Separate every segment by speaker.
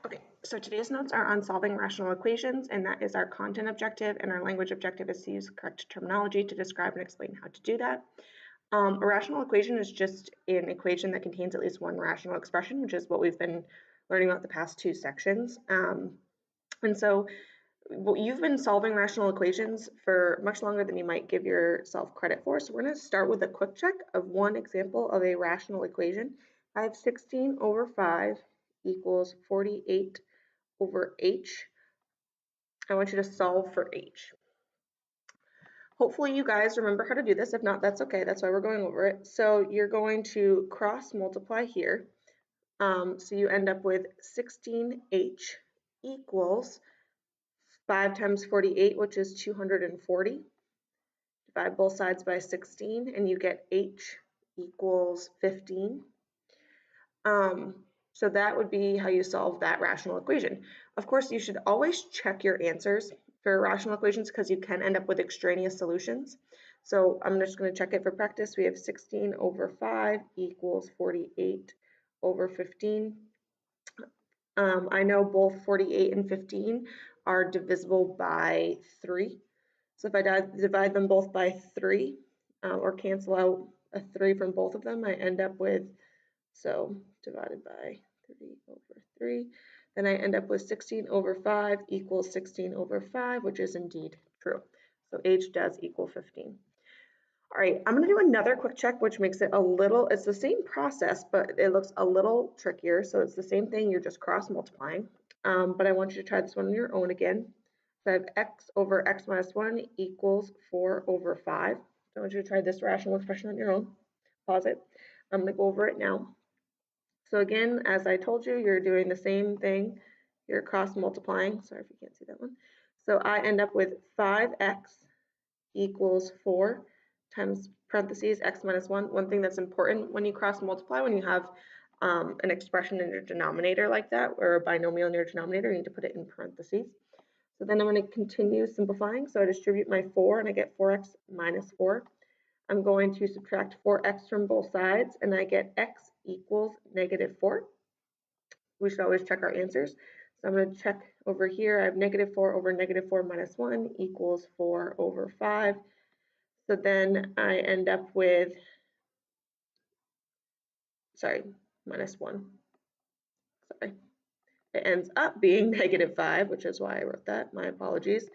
Speaker 1: Okay, so today's notes are on solving rational equations, and that is our content objective, and our language objective is to use correct terminology to describe and explain how to do that. A rational equation is just an equation that contains at least one rational expression, which is what we've been learning about the past two sections. And so you've been solving rational equations for much longer than you might give yourself credit for. So we're going to start with a quick check of one example of a rational equation. I have 16 over 5 equals 48 over h. I want you to solve for h. Hopefully you guys remember how to do this. If not, that's okay. That's why we're going over it. So you're going to cross multiply here. So you end up with 16h equals 5 times 48, which is 240. Divide both sides by 16, and you get h equals 15. So that would be how you solve that rational equation. Of course, you should always check your answers for rational equations because you can end up with extraneous solutions. So I'm just going to check it for practice. We have 16 over 5 equals 48 over 15. I know both 48 and 15 are divisible by 3. So if I divide them both by 3 or cancel out a 3 from both of them, I end up with, so divided by 3 over 3, then I end up with 16 over 5 equals 16 over 5, which is indeed true. So h does equal 15. All right, I'm going to do another quick check, which makes it a little, it's the same process, but it looks a little trickier. So it's the same thing, you're just cross multiplying. But I want you to try this one on your own again. So I have x over x minus 1 equals 4 over 5. So I want you to try this rational expression on your own. Pause it. I'm going to go over it now. So again, as I told you, you're doing the same thing. You're cross multiplying. Sorry if you can't see that one. So I end up with 5x equals 4 times parentheses x minus 1. One thing that's important when you cross multiply, when you have an expression in your denominator like that, or a binomial in your denominator, you need to put it in parentheses. So then I'm going to continue simplifying. So I distribute my 4 and I get 4x minus 4. I'm going to subtract 4x from both sides and I get x equals negative 4. We should always check our answers. So I'm going to check over here. I have negative 4 over negative 4 minus 1 equals 4 over 5. So then I end up with, minus 1. Sorry. It ends up being negative 5, which is why I wrote that. My apologies.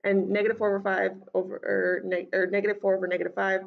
Speaker 1: And negative 4 over 5 or negative 4 over negative 5,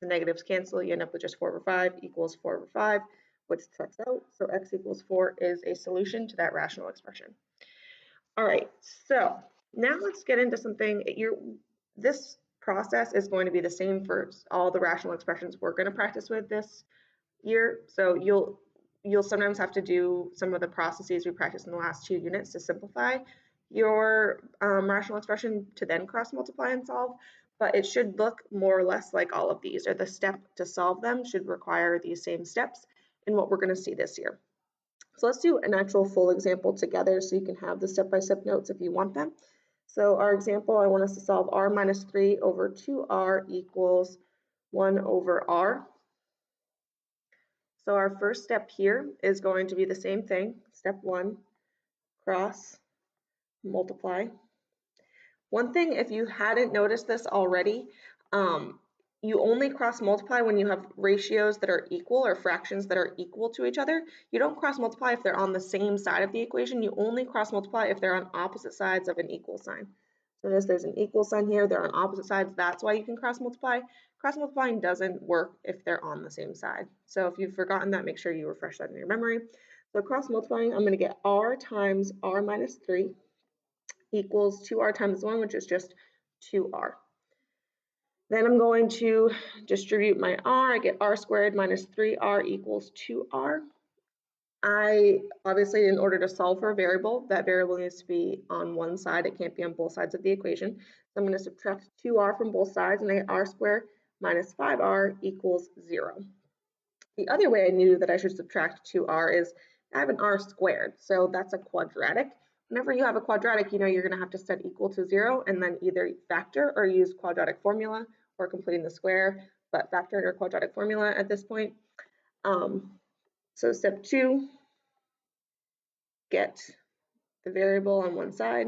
Speaker 1: the negatives cancel. You end up with just 4 over 5 equals 4 over 5, which checks out. So x equals 4 is a solution to that rational expression. All right, so now let's get into something. This process is going to be the same for all the rational expressions we're going to practice with this year. So you'll sometimes have to do some of the processes we practiced in the last 2 units to simplify your rational expression to then cross multiply and solve, but it should look more or less like all of these, or the step to solve them should require these same steps in what we're going to see this year. So let's do an actual full example together so you can have the step-by-step notes if you want them. So our example, I want us to solve r minus 3 over 2r equals 1 over r. So our first step here is going to be the same thing. Step 1, cross multiply. One thing, if you hadn't noticed this already, you only cross multiply when you have ratios that are equal or fractions that are equal to each other. You don't cross multiply if they're on the same side of the equation. You only cross multiply if they're on opposite sides of an equal sign. So notice there's an equal sign here, they're on opposite sides, that's why you can cross multiply. Cross multiplying doesn't work if they're on the same side. So if you've forgotten that, make sure you refresh that in your memory. So cross multiplying, I'm going to get r times r minus 3 equals 2r times 1, which is just 2r. Then I'm going to distribute my r. I get r squared minus 3r equals 2r. Obviously, in order to solve for a variable, that variable needs to be on one side. It can't be on both sides of the equation. So I'm going to subtract 2r from both sides, and I get r squared minus 5r equals 0. The other way I knew that I should subtract 2r is I have an r squared, so that's a quadratic. Whenever you have a quadratic, you know you're going to have to set equal to 0 and then either factor or use quadratic formula or completing the square, but factor or quadratic formula at this point. So step 2, get the variable on one side.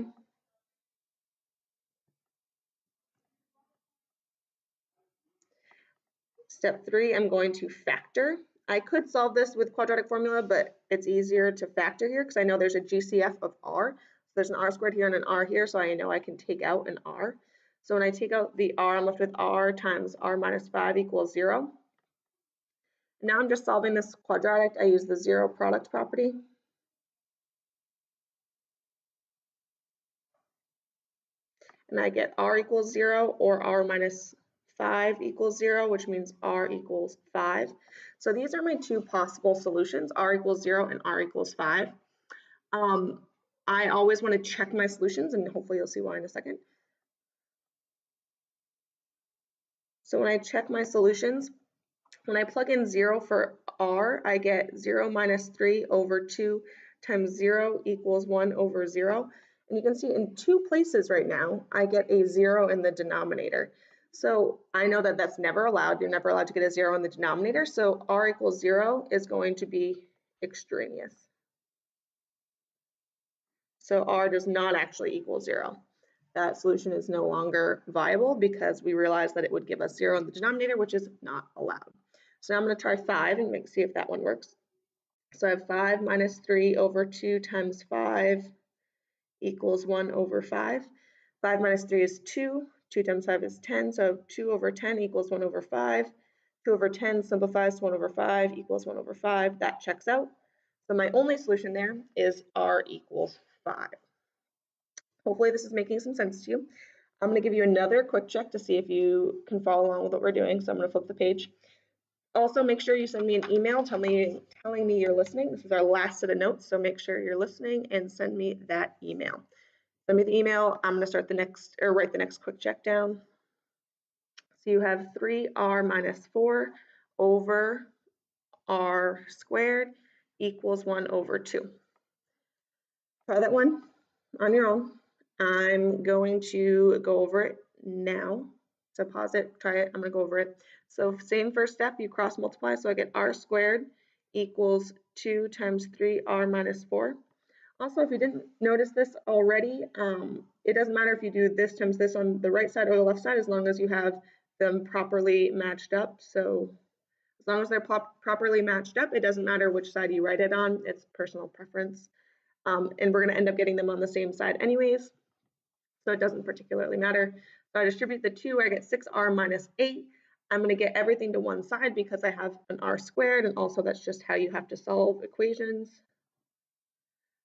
Speaker 1: Step 3, I'm going to factor. I could solve this with quadratic formula, but it's easier to factor here because I know there's a GCF of r. So there's an r squared here and an r here, so I know I can take out an r. So when I take out the r, I'm left with r times r minus 5 equals 0. Now I'm just solving this quadratic. I use the zero product property. And I get r equals 0 or r minus 5 equals 0, which means r equals 5. So these are my two possible solutions, r equals 0 and r equals 5. I always want to check my solutions, and hopefully you'll see why in a second. So when I check my solutions, when I plug in 0 for r, I get 0 minus 3 over 2 times 0 equals 1 over 0. And you can see in two places right now, I get a 0 in the denominator. So I know that that's never allowed. You're never allowed to get a 0 in the denominator. So r equals 0 is going to be extraneous. So r does not actually equal 0. That solution is no longer viable because we realized that it would give us 0 in the denominator, which is not allowed. So now I'm going to try 5 and see if that one works. So I have 5 minus 3 over 2 times 5 equals 1 over 5. 5 minus 3 is 2. 2 times 5 is 10. So 2 over 10 equals 1 over 5. 2 over 10 simplifies to 1 over 5 equals 1 over 5. That checks out. So my only solution there is r equals 5. Hopefully this is making some sense to you. I'm going to give you another quick check to see if you can follow along with what we're doing. So I'm going to flip the page. Also, make sure you send me an email telling me you're listening. This is our last set of notes, so make sure you're listening and send me that email. Send me the email. I'm going to start the next, or write the next quick check down. So you have 3r minus 4 over r squared equals 1 over 2. Try that one on your own. I'm going to go over it now. So pause it, try it, I'm going to go over it. So same first step, you cross multiply, so I get r squared equals 2 times 3r minus 4. Also, if you didn't notice this already, it doesn't matter if you do this times this on the right side or the left side, as long as you have them properly matched up. So as long as they're properly matched up, it doesn't matter which side you write it on, it's personal preference. And we're going to end up getting them on the same side anyways, so it doesn't particularly matter. So I distribute the 2, I get 6r minus 8. I'm going to get everything to one side because I have an r squared, and also that's just how you have to solve equations.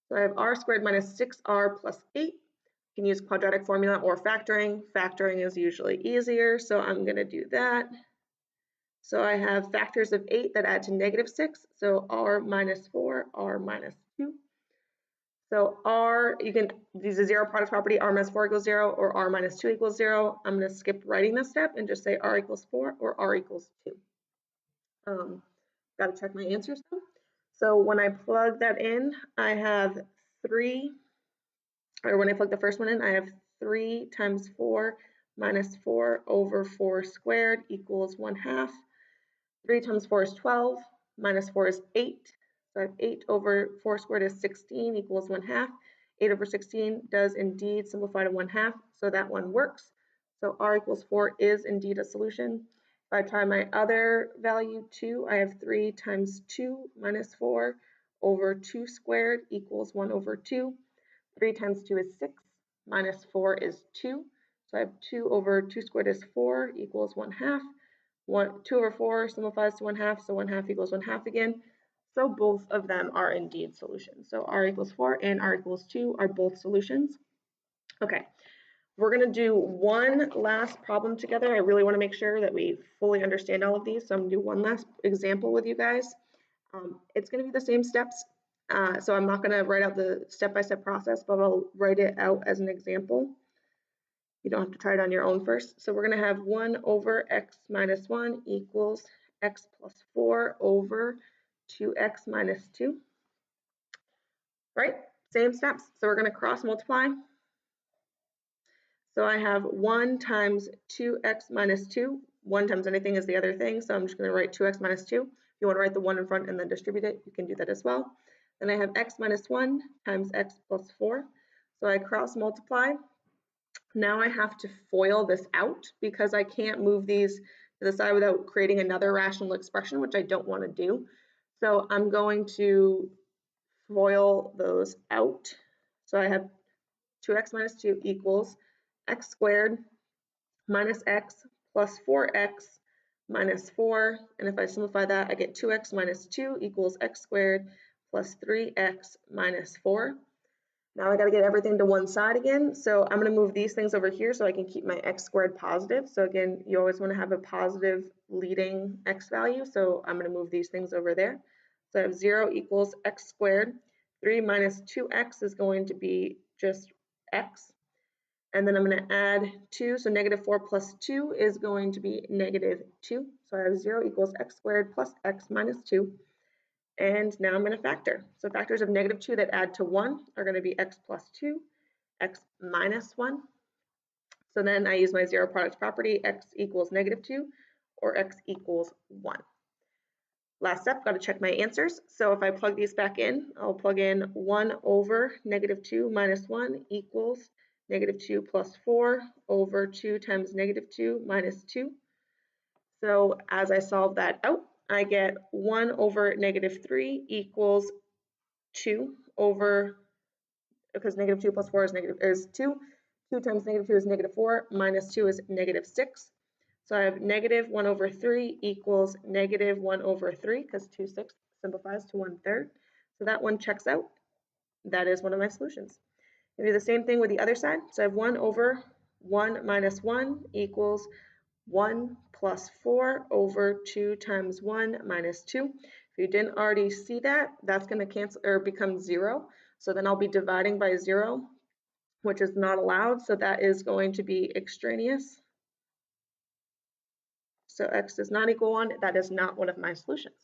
Speaker 1: So I have r squared minus 6r plus 8. You can use quadratic formula or factoring. Factoring is usually easier, so I'm going to do that. So I have factors of 8 that add to negative 6, so r minus 4, r minus 2. So r, you can use a zero product property, r minus 4 equals 0 or r minus 2 equals 0. I'm going to skip writing this step and just say r equals 4 or r equals 2. Got to check my answers though. So when I plug that in, I have 3, or when I plug the first one in, I have 3 times 4 minus 4 over 4 squared equals 1/2. 3 times 4 is 12, minus 4 is 8. So I have 8 over 4 squared is 16 equals 1/2. 8 over 16 does indeed simplify to 1/2, so that one works. So r equals 4 is indeed a solution. If I try my other value 2, I have 3 times 2 minus 4 over 2 squared equals 1 over 2. 3 times 2 is 6, minus 4 is 2. So I have 2 over 2 squared is 4 equals 1/2. 2 over 4 simplifies to 1/2, so 1/2 equals 1/2 again. So both of them are indeed solutions. So r equals 4 and r equals 2 are both solutions. Okay, we're going to do one last problem together. I really want to make sure that we fully understand all of these, so I'm going to do one last example with you guys. It's going to be the same steps, so I'm not going to write out the step-by-step process, but I'll write it out as an example. You don't have to try it on your own first. So we're going to have 1 over x minus 1 equals x plus 4 over 2x minus 2. Right? Same steps. So we're going to cross multiply. So I have 1 times 2x minus 2. 1 times anything is the other thing, so I'm just going to write 2x minus 2. If you want to write the 1 in front and then distribute it, you can do that as well. Then I have x minus 1 times x plus 4. So I cross multiply. Now I have to FOIL this out because I can't move these to the side without creating another rational expression, which I don't want to do. So I'm going to FOIL those out. So I have 2x minus 2 equals x squared minus x plus 4x minus 4. And if I simplify that, I get 2x minus 2 equals x squared plus 3x minus 4. Now I got to get everything to one side again. So I'm going to move these things over here so I can keep my x squared positive. So again, you always want to have a positive leading x value. So I'm going to move these things over there. So I have 0 equals x squared. 3 minus 2x is going to be just x. And then I'm going to add 2. So negative 4 plus 2 is going to be negative 2. So I have 0 equals x squared plus x minus 2. And now I'm going to factor. So factors of negative 2 that add to 1 are going to be x plus 2, x minus 1. So then I use my zero product property, x equals negative 2 or x equals 1. Last step, got to check my answers. So if I plug these back in, I'll plug in 1 over negative 2 minus 1 equals negative 2 plus 4 over 2 times negative 2 minus 2. So as I solve that out, I get 1 over negative 3 equals 2 over, because negative 2 plus 4 is 2. 2 times negative 2 is negative 4, minus 2 is negative 6. So I have negative 1 over 3 equals negative 1 over 3, because 2/6 simplifies to 1/3. So that one checks out. That is one of my solutions. I do the same thing with the other side. So I have 1 over 1 minus 1 equals 1 plus 4 over 2 times 1 minus 2. If you didn't already see that, that's going to cancel or become 0. So then I'll be dividing by 0, which is not allowed. So that is going to be extraneous. So x does not equal 1. That is not one of my solutions.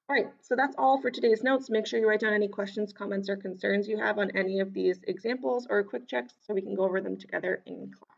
Speaker 1: All right, so that's all for today's notes. Make sure you write down any questions, comments, or concerns you have on any of these examples or quick checks so we can go over them together in class.